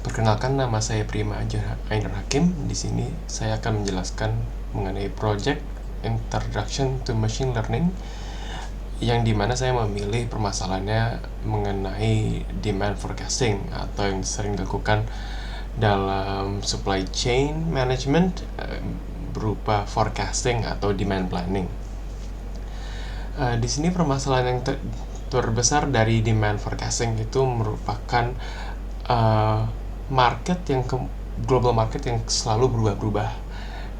Perkenalkan, nama saya Prima Ainur Hakim. Di sini saya akan menjelaskan mengenai project Introduction to Machine Learning, yang dimana saya memilih permasalahannya mengenai demand forecasting atau yang sering dilakukan dalam supply chain management berupa forecasting atau demand planning. Di sini permasalahan yang terbesar dari demand forecasting itu merupakan global market yang selalu berubah-ubah,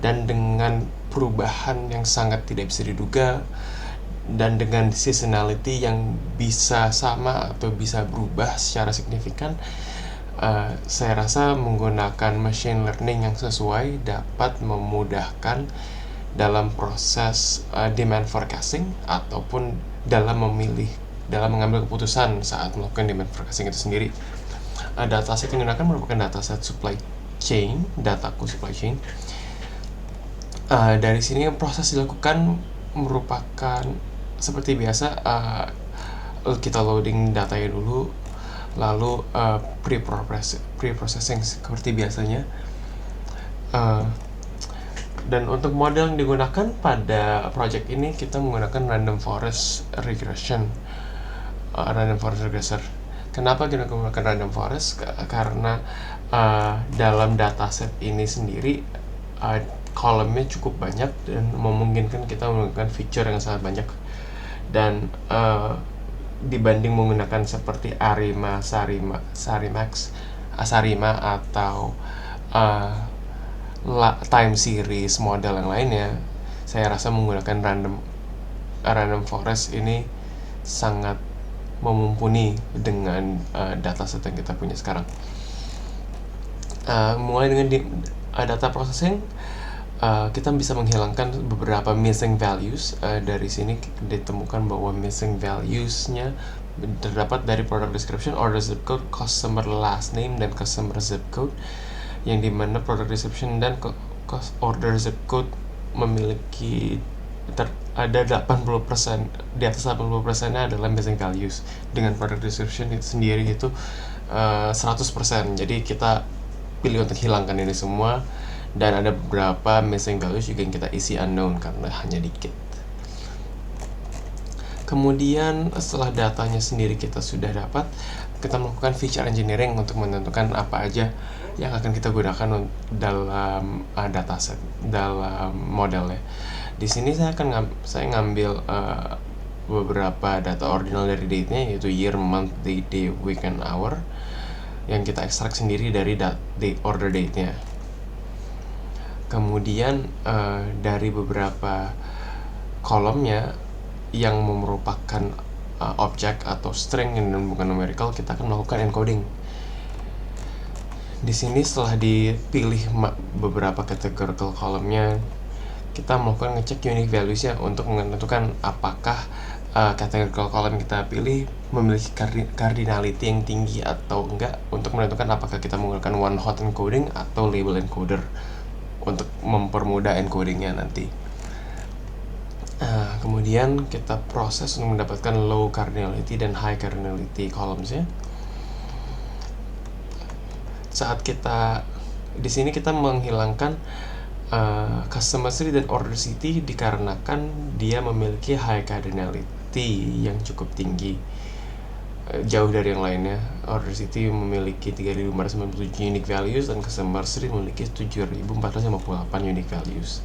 dan dengan perubahan yang sangat tidak bisa diduga, dan dengan seasonality yang bisa sama atau bisa berubah secara signifikan, saya rasa menggunakan machine learning yang sesuai dapat memudahkan dalam proses demand forecasting ataupun dalam mengambil keputusan saat melakukan demand forecasting itu sendiri. Dataset yang digunakan merupakan dataset supply chain, dataku supply chain. Dari sini proses dilakukan merupakan seperti biasa, kita loading datanya dulu, lalu pre-processing seperti biasanya. Dan untuk model yang digunakan pada project ini, kita menggunakan random forest regressor. Kenapa kita menggunakan random forest? Karena dalam dataset ini sendiri kolomnya cukup banyak dan memungkinkan kita menggunakan feature yang sangat banyak, dan dibanding menggunakan seperti Arima, Sarimax, Sarima atau time series model yang lainnya, saya rasa menggunakan random forest ini sangat memumpuni dengan dataset yang kita punya sekarang. Mulai dengan data processing, kita bisa menghilangkan beberapa missing values. Dari sini ditemukan bahwa missing values-nya terdapat dari product description, order zip code, customer last name, dan customer zip code, yang dimana product description dan order zip code memiliki ada 80%, di atas 80%-nya adalah missing values. Dengan product description itu sendiri itu 100%. Jadi kita pilih untuk hilangkan ini semua, dan ada beberapa missing values juga yang kita isi unknown karena hanya dikit. Kemudian setelah datanya sendiri kita sudah dapat, kita melakukan feature engineering untuk menentukan apa aja yang akan kita gunakan dalam dataset, dalam modelnya. Di sini saya ngambil beberapa data ordinal dari date-nya, yaitu year, month, day, week, and hour, yang kita ekstrak sendiri dari order date-nya. Kemudian dari beberapa kolomnya yang merupakan objek atau string dan bukan numerical, kita akan melakukan encoding. Di sini setelah dipilih beberapa categorical kolomnya, kita melakukan ngecek unique values-nya untuk menentukan apakah categorical column kita pilih memiliki cardinality yang tinggi atau enggak, untuk menentukan apakah kita menggunakan one hot encoding atau label encoder untuk mempermudah encodingnya nanti. Kemudian kita proses untuk mendapatkan low cardinality dan high cardinality columns-nya. Saat kita di sini kita menghilangkan customer city dan order city dikarenakan dia memiliki high cardinality yang cukup tinggi, jauh dari yang lainnya. Order city memiliki 3.597 unique values dan customer city memiliki 7.458 unique values.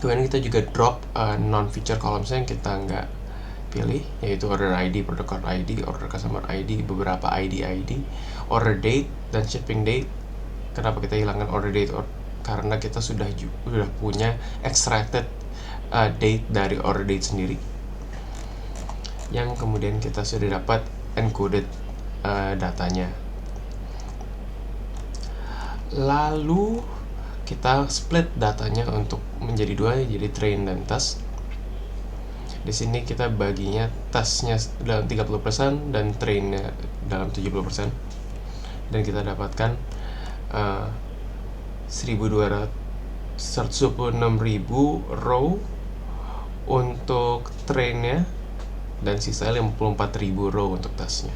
Kemudian kita juga drop non-feature columns yang kita nggak pilih, yaitu order ID, product code ID, order customer ID, beberapa ID, order date, dan shipping date. Kenapa kita hilangkan order date? Karena kita sudah punya extracted date dari order date sendiri, yang kemudian kita sudah dapat encoded datanya. Lalu kita split datanya untuk menjadi dua, jadi train dan test. Di sini kita baginya testnya dalam 30% dan trainnya dalam 70%, dan kita dapatkan 126.000 row untuk trainnya, dan sisa 54.000 row untuk testnya.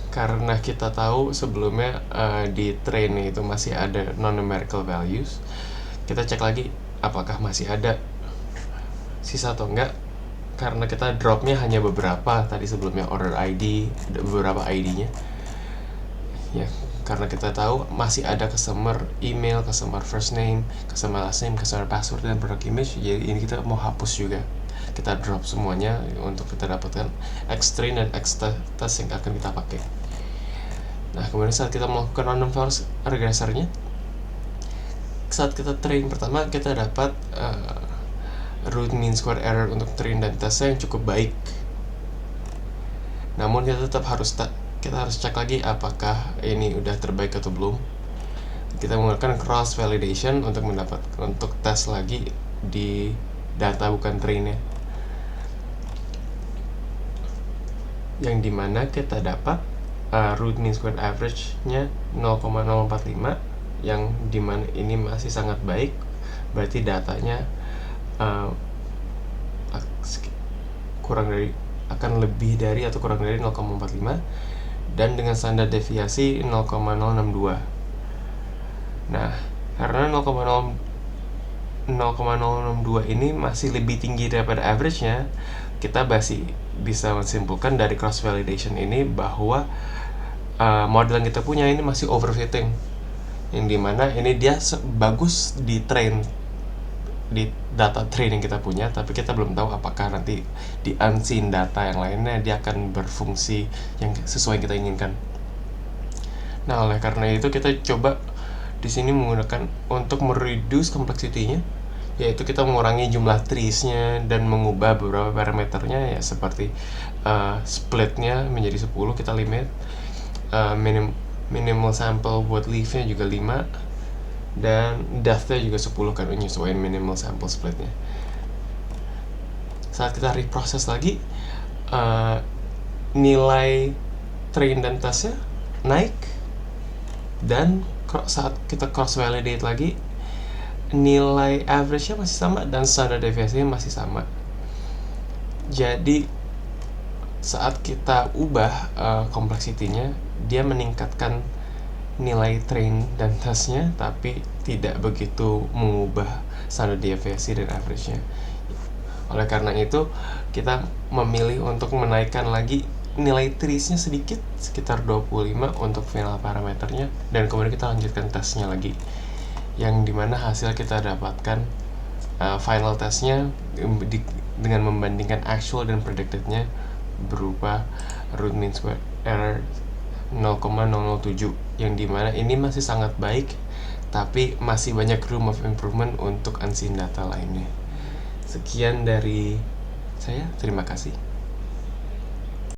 karena kita tahu sebelumnya di train itu masih ada non-numerical values, kita cek lagi apakah masih ada sisa atau enggak, karena kita dropnya hanya beberapa tadi sebelumnya, order ID, beberapa ID-nya ya, karena kita tahu masih ada customer email, customer first name, customer last name, customer password, dan product image. Jadi ini kita mau hapus juga, kita drop semuanya untuk kita dapatkan X train dan X test yang akan kita pakai. Nah, kemudian saat kita melakukan random forest regressernya, saat kita train pertama kita dapat root mean square error untuk train dan testnya yang cukup baik. Namun kita tetap harus cek lagi apakah ini udah terbaik atau belum. Kita menggunakan cross validation untuk tes lagi di data bukan trainnya, yang dimana kita dapat root mean square average-nya 0,045, yang dimana ini masih sangat baik, berarti datanya akan lebih dari atau kurang dari 0,45, dan dengan standar deviasi 0,062. Nah, karena 0,062 ini masih lebih tinggi daripada average-nya, kita masih bisa menyimpulkan dari cross validation ini bahwa model yang kita punya ini masih overfitting, yang dimana ini dia bagus di train, di data train yang kita punya, tapi kita belum tahu apakah nanti di unseen data yang lainnya dia akan berfungsi yang sesuai yang kita inginkan. Nah, oleh karena itu kita coba di sini menggunakan untuk mereduce complexity-nya, yaitu kita mengurangi jumlah trees-nya dan mengubah beberapa parameternya, ya seperti split-nya menjadi 10 kita limit, minimal sample buat leaf-nya juga 5, dan depth-nya juga 10 kan, menyesuaikan minimal sample split-nya. Saat kita reproses lagi, nilai train dan testnya naik, dan saat kita cross validate lagi, nilai average-nya masih sama dan standar deviasinya masih sama. Jadi saat kita ubah complexity-nya, dia meningkatkan nilai train dan testnya, tapi tidak begitu mengubah standar deviasi dan average-nya. Oleh karena itu, kita memilih untuk menaikkan lagi nilai trees-nya sedikit, sekitar 25 untuk final parameternya, dan kemudian kita lanjutkan tesnya lagi, yang dimana hasil kita dapatkan final testnya dengan membandingkan actual dan predicted-nya berupa root mean square error 0,007, yang dimana ini masih sangat baik, tapi masih banyak room of improvement untuk unseen data lainnya. Sekian dari saya, terima kasih.